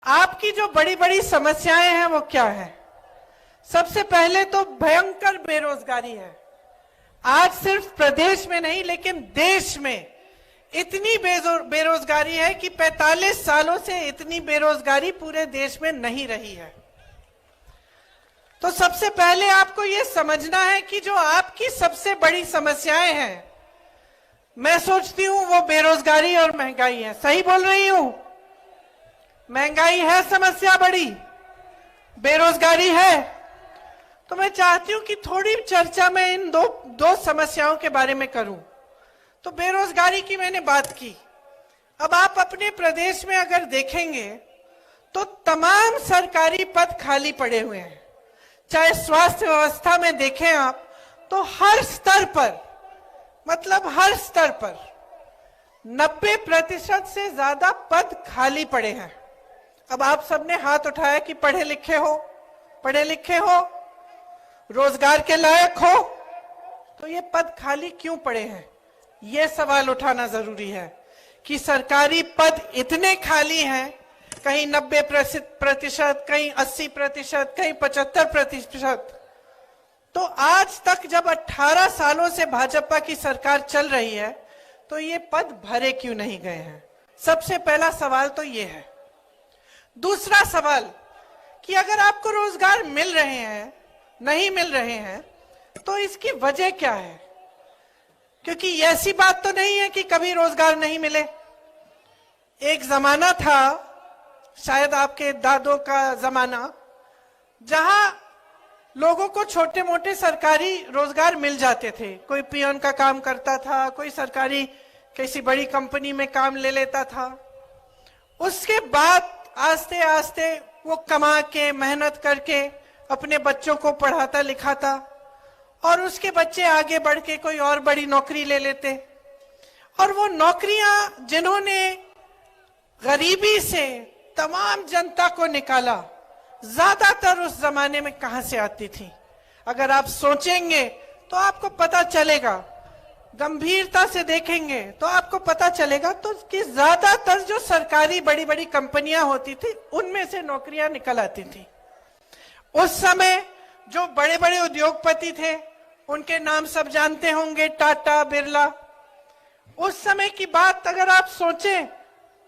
आपकी जो बड़ी बड़ी समस्याएं हैं वो क्या है? सबसे पहले तो भयंकर बेरोजगारी है। आज सिर्फ प्रदेश में नहीं लेकिन देश में इतनी बेरोजगारी है कि 45 सालों से इतनी बेरोजगारी पूरे देश में नहीं रही है। तो सबसे पहले आपको यह समझना है कि जो आपकी सबसे बड़ी समस्याएं हैं, मैं सोचती हूं वो बेरोजगारी और महंगाई है। सही बोल रही हूं? महंगाई है समस्या बड़ी, बेरोजगारी है। तो मैं चाहती हूं कि थोड़ी चर्चा मैं इन दो समस्याओं के बारे में करूं। तो बेरोजगारी की मैंने बात की। अब आप अपने प्रदेश में अगर देखेंगे तो तमाम सरकारी पद खाली पड़े हुए हैं। चाहे स्वास्थ्य व्यवस्था में देखें आप तो हर स्तर पर, मतलब हर स्तर पर 90% से ज्यादा पद खाली पड़े हैं। अब आप सबने हाथ उठाया कि पढ़े लिखे हो, रोजगार के लायक हो, तो ये पद खाली क्यों पड़े हैं? ये सवाल उठाना जरूरी है कि सरकारी पद इतने खाली हैं, कहीं 90%, कहीं 80%, कहीं 75%। तो आज तक जब 18 सालों से भाजपा की सरकार चल रही है तो ये पद भरे क्यों नहीं गए हैं? सबसे पहला सवाल तो ये है। दूसरा सवाल कि अगर आपको रोजगार मिल रहे हैं, नहीं मिल रहे हैं, तो इसकी वजह क्या है? क्योंकि ऐसी बात तो नहीं है कि कभी रोजगार नहीं मिले। एक जमाना था, शायद आपके दादों का जमाना, जहां लोगों को छोटे मोटे सरकारी रोजगार मिल जाते थे। कोई पियन का काम करता था, कोई सरकारी किसी बड़ी कंपनी में काम ले लेता था। उसके बाद आस्ते आस्ते वो कमा के, मेहनत करके अपने बच्चों को पढ़ाता लिखाता और उसके बच्चे आगे बढ़ के कोई और बड़ी नौकरी ले लेते। और वो नौकरियां जिन्होंने गरीबी से तमाम जनता को निकाला, ज्यादातर उस जमाने में कहां से आती थी? अगर आप सोचेंगे तो आपको पता चलेगा, गंभीरता से देखेंगे तो आपको पता चलेगा तो कि ज्यादातर जो सरकारी बड़ी बड़ी कंपनियां होती थी उनमें से नौकरियां निकल आती थी। उस समय जो बड़े बड़े उद्योगपति थे, उनके नाम सब जानते होंगे, टाटा, बिरला। उस समय की बात अगर आप सोचें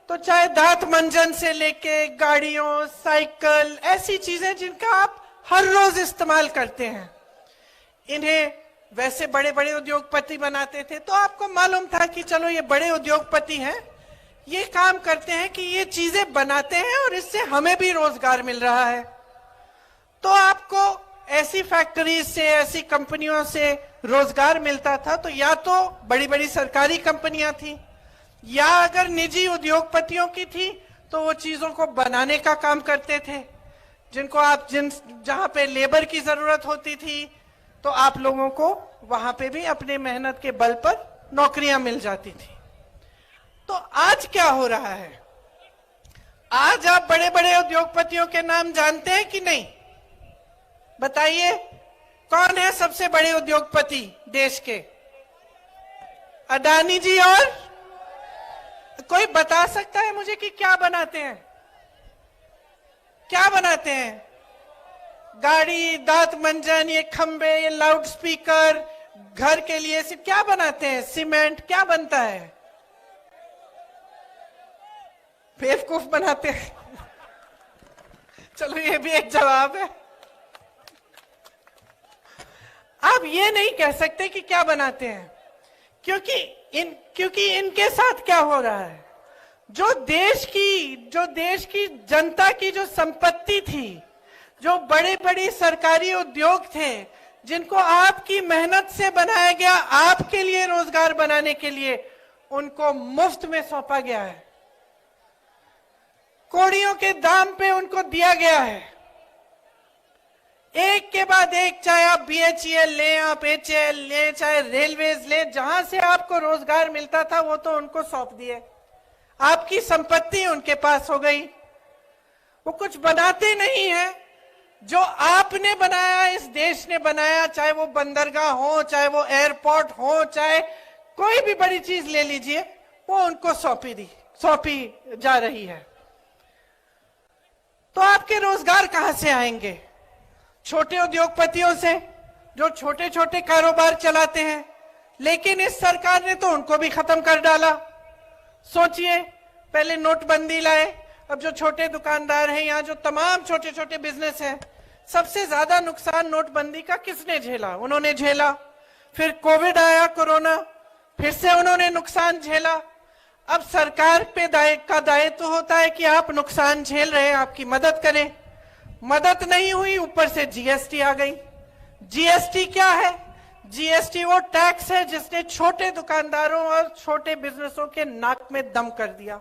तो चाहे दांत मंजन से लेके गाड़ियों, साइकिल, ऐसी चीजें जिनका आप हर रोज इस्तेमाल करते हैं, इन्हें वैसे बड़े बड़े उद्योगपति बनाते थे। तो आपको मालूम था कि चलो ये बड़े उद्योगपति हैं, ये काम करते हैं कि ये चीजें बनाते हैं और इससे हमें भी रोजगार मिल रहा है। तो आपको ऐसी फैक्ट्रीज से, ऐसी कंपनियों से रोजगार मिलता था। तो या तो बड़ी बड़ी सरकारी कंपनियां थी, या अगर निजी उद्योगपतियों की थी तो वो चीजों को बनाने का काम करते थे, जिनको आप जहां पे लेबर की जरूरत होती थी तो आप लोगों को वहां पे भी अपने मेहनत के बल पर नौकरियां मिल जाती थी। तो आज क्या हो रहा है? आज आप बड़े बड़े उद्योगपतियों के नाम जानते हैं कि नहीं? बताइए, कौन है सबसे बड़े उद्योगपति देश के? अडानी जी। और कोई बता सकता है मुझे कि क्या बनाते हैं? क्या बनाते हैं? गाड़ी, दांत मंजन, ये खंबे, ये लाउड स्पीकर, घर के लिए क्या बनाते हैं? सीमेंट। क्या बनता है? बेवकूफ बनाते हैं। चलो ये भी एक जवाब है। आप ये नहीं कह सकते कि क्या बनाते हैं, क्योंकि इनके साथ क्या हो रहा है? जो देश की जनता की जो संपत्ति थी, जो बड़े बड़े सरकारी उद्योग थे, जिनको आपकी मेहनत से बनाया गया, आपके लिए रोजगार बनाने के लिए, उनको मुफ्त में सौंपा गया है। कौड़ियों के दाम पे उनको दिया गया है। एक के बाद एक, चाहे आप BHEL लें, आप HAL लें, चाहे रेलवेज लें, जहां से आपको रोजगार मिलता था वो तो उनको सौंप दिए। आपकी संपत्ति उनके पास हो गई। वो कुछ बनाते नहीं है। जो आपने बनाया, इस देश ने बनाया, चाहे वो बंदरगाह हो, चाहे वो एयरपोर्ट हो, चाहे कोई भी बड़ी चीज ले लीजिए, वो उनको सौंपी जा रही है। आपके रोजगार कहां से आएंगे? छोटे उद्योगपतियों से, जो छोटे छोटे कारोबार चलाते हैं। लेकिन इस सरकार ने तो उनको भी खत्म कर डाला। सोचिए, पहले नोटबंदी लाए, अब जो छोटे दुकानदार हैं, यहाँ जो तमाम छोटे छोटे बिजनेस हैं, सबसे ज्यादा नुकसान नोटबंदी का किसने झेला? उन्होंने झेला। फिर कोविड आया, कोरोना, फिर से उन्होंने नुकसान झेला। अब सरकार पे दायित्व होता है कि आप नुकसान झेल रहे हैं, आपकी मदद करें। मदद नहीं हुई, ऊपर से जीएसटी आ गई। जीएसटी क्या है? जीएसटी वो टैक्स है जिसने छोटे दुकानदारों और छोटे बिजनेसों के नाक में दम कर दिया।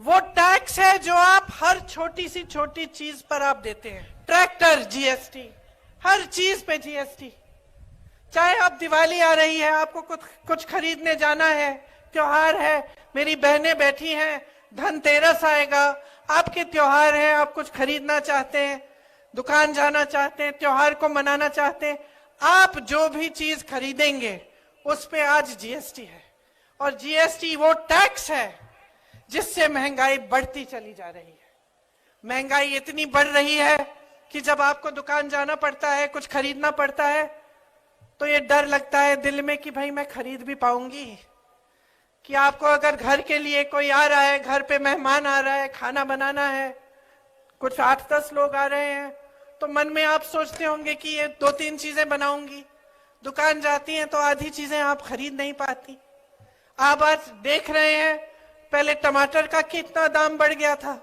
वो टैक्स है जो आप हर छोटी सी छोटी चीज पर आप देते हैं। ट्रैक्टर जीएसटी, हर चीज पे जीएसटी। चाहे आप दिवाली आ रही है, आपको कुछ खरीदने जाना है, त्योहार है, मेरी बहनें बैठी हैं, धनतेरस आएगा, आपके त्योहार है, आप कुछ खरीदना चाहते हैं, दुकान जाना चाहते हैं, त्योहार को मनाना चाहते हैं, आप जो भी चीज खरीदेंगे उस पे आज जीएसटी है। और जीएसटी वो टैक्स है जिससे महंगाई बढ़ती चली जा रही है। महंगाई इतनी बढ़ रही है कि जब आपको दुकान जाना पड़ता है, कुछ खरीदना पड़ता है, तो ये डर लगता है दिल में कि भाई मैं खरीद भी पाऊंगी? कि आपको अगर घर के लिए कोई आ रहा है, घर पे मेहमान आ रहा है, खाना बनाना है, कुछ 8-10 लोग आ रहे हैं, तो मन में आप सोचते होंगे कि ये 2-3 चीजें बनाऊंगी। दुकान जाती हैं तो आधी चीजें आप खरीद नहीं पाती। आप आज देख रहे हैं, पहले टमाटर का कितना दाम बढ़ गया था,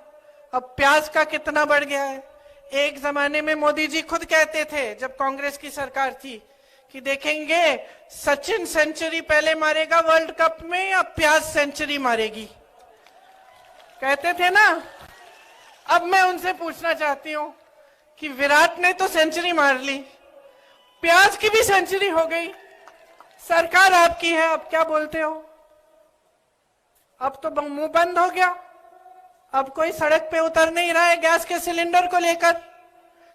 अब प्याज का कितना बढ़ गया है। एक जमाने में मोदी जी खुद कहते थे, जब कांग्रेस की सरकार थी, कि देखेंगे सचिन सेंचुरी पहले मारेगा वर्ल्ड कप में या प्याज सेंचुरी मारेगी, कहते थे ना। अब मैं उनसे पूछना चाहती हूं कि विराट ने तो सेंचुरी मार ली, प्याज की भी सेंचुरी हो गई, सरकार आपकी है, अब क्या बोलते हो? अब तो मुंह बंद हो गया। अब कोई सड़क पे उतर नहीं रहा है गैस के सिलेंडर को लेकर,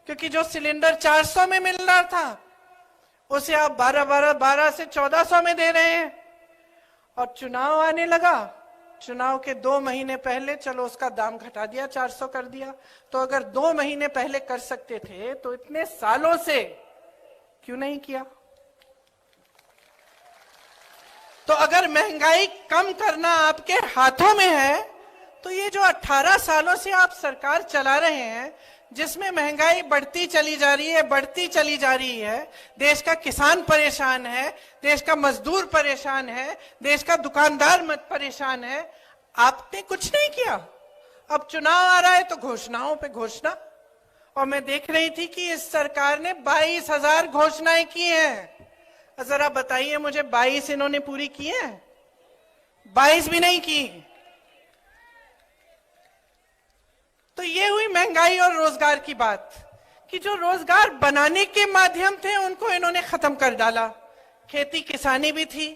क्योंकि जो सिलेंडर 400 में मिल रहा था उसे आप 12 से 1400 में दे रहे हैं। और चुनाव आने लगा, चुनाव के 2 महीने पहले चलो उसका दाम घटा दिया, 400 कर दिया। तो अगर 2 महीने पहले कर सकते थे तो इतने सालों से क्यों नहीं किया? तो अगर महंगाई कम करना आपके हाथों में है, तो ये जो 18 सालों से आप सरकार चला रहे हैं, जिसमें महंगाई बढ़ती चली जा रही है, देश का किसान परेशान है, देश का मजदूर परेशान है, देश का दुकानदार परेशान है, आपने कुछ नहीं किया। अब चुनाव आ रहा है तो घोषणाओं पे घोषणा। और मैं देख रही थी कि इस सरकार ने 22,000 घोषणाएं की हैं। जरा बताइए मुझे, 22 इन्होंने पूरी की है? 22 भी नहीं की। तो ये हुई महंगाई और रोजगार की बात, कि जो रोजगार बनाने के माध्यम थे उनको इन्होंने खत्म कर डाला। खेती किसानी भी थी,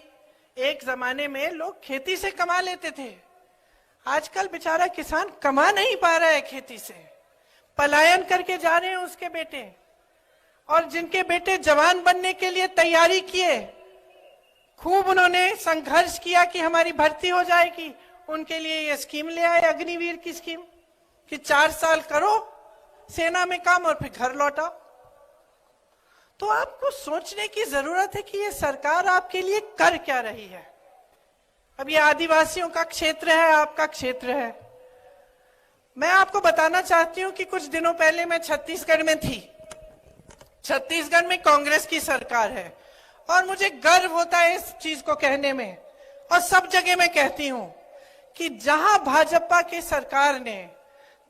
एक जमाने में लोग खेती से कमा लेते थे, आजकल बेचारा किसान कमा नहीं पा रहा है खेती से, पलायन करके जा रहे हैं उसके बेटे। और जिनके बेटे जवान बनने के लिए तैयारी किए, खूब उन्होंने संघर्ष किया कि हमारी भर्ती हो जाएगी, उनके लिए ये स्कीम ले आए, अग्निवीर की स्कीम, कि 4 साल करो सेना में काम और फिर घर लौटाओ। तो आपको सोचने की जरूरत है कि ये सरकार आपके लिए कर क्या रही है। अब ये आदिवासियों का क्षेत्र है, आपका क्षेत्र है। मैं आपको बताना चाहती हूं कि कुछ दिनों पहले मैं छत्तीसगढ़ में थी। छत्तीसगढ़ में कांग्रेस की सरकार है और मुझे गर्व होता है इस चीज को कहने में, और सब जगह मैं कहती हूं कि जहां भाजपा की सरकार ने,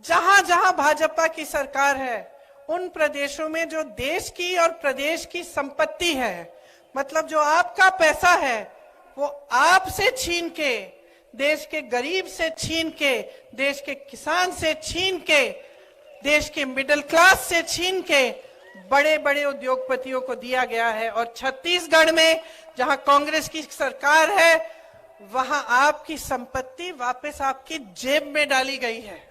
जहां जहां भाजपा की सरकार है, उन प्रदेशों में जो देश की और प्रदेश की संपत्ति है, मतलब जो आपका पैसा है, वो आपसे छीन के, देश के गरीब से छीन के, देश के किसान से छीन के, देश के मिडिल क्लास से छीन के बड़े बड़े उद्योगपतियों को दिया गया है। और छत्तीसगढ़ में जहां कांग्रेस की सरकार है, वहां आपकी संपत्ति वापस आपकी जेब में डाली गई है।